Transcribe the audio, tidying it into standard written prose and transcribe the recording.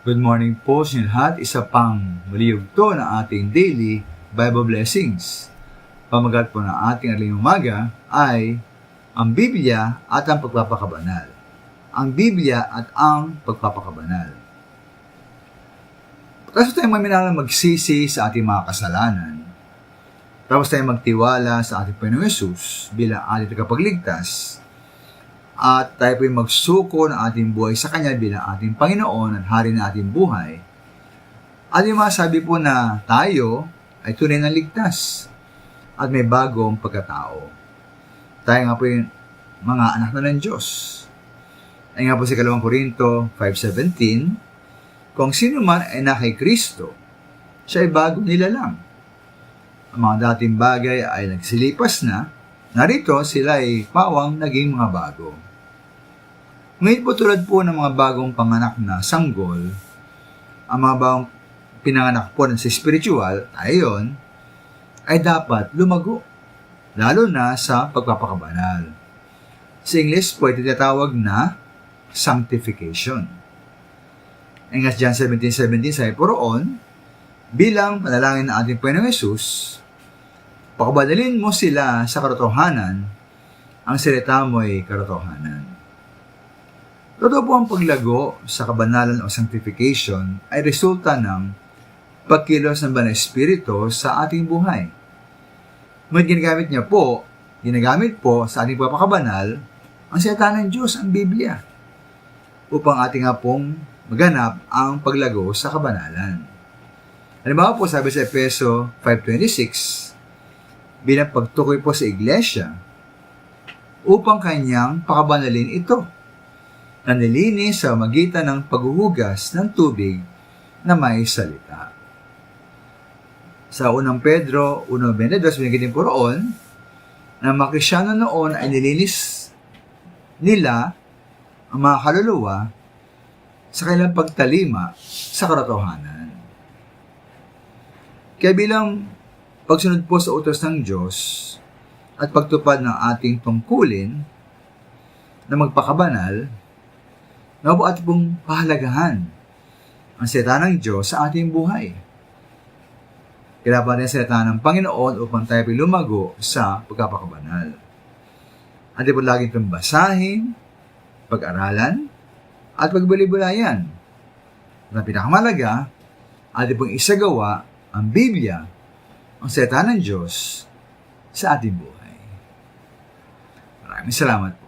Good morning po sa inyo lahat. Isa pang maliyugto na ating daily Bible blessings. Pamagat po ng ating aling umaga ay ang Biblia at ang pagpapakabanal. Ang Biblia at ang pagpapakabanal. Tapos tayo maminalang magsisi sa ating mga kasalanan. Tapos tayo magtiwala sa ating Panginoong Hesus bilang ating tagapagligtas. At tayo po magsuko ng ating buhay sa Kanya bilang ating Panginoon at Hari ng ating buhay. At yung masabi po na tayo ay tunay na ligtas at may bagong pagkatao. Tayo nga po yung mga anak na ng Diyos. Ay nga po si 2 Korinto 5:17, kung sino man ay na kay Kristo, siya ay bagong nilalang. Ang mga dating bagay ay nagsilipas na, narito sila ay pawang naging mga bago. Ngayon po tulad po ng mga bagong panganak na sanggol, ang mga bagong pinanganak po sa spiritual, ayon, ay dapat lumago, lalo na sa pagpapakabanal. Sa English po ito tinatawag na sanctification. Ang John 17:17 sabi po roon, bilang panalangin ng ating Panginoong Hesus, pakabadalin mo sila sa katotohanan, ang salita mo ay katotohanan. Totoo po ang paglago sa kabanalan o sanctification ay resulta ng pagkilos ng Banal na Espiritu sa ating buhay. Ngunit ginagamit po sa ating pagpapakabanal ang salita ng Diyos, ang Biblia, upang ating nga pong maganap ang paglago sa kabanalan. Halimbawa po sabi sa Efeso 5:26, bilang pagtukoy po sa iglesia upang kanyang pakabanalin ito na nilinis sa magitan ng paghuhugas ng tubig na may salita. Sa unang Pedro 1:22, binigyan din po roon na mga Kristyano noon ay nilinis nila ang mga kaluluwa sa kanilang pagtalima sa katotohanan. Kaya bilang pagsunod po sa utos ng Diyos at pagtupad ng ating tungkulin na magpakabanal, na po ating pong pahalagahan ang salita ng Diyos sa ating buhay. Kailangan natin ang salita ng Panginoon upang tayo lumago sa pagpapakabanal. Ating po lagi itong basahin, pag-aralan, at pagbali-bulayan. At ang pinakamalaga, ating pong isagawa ang Biblia, ang salita ng Diyos sa ating buhay. Maraming salamat.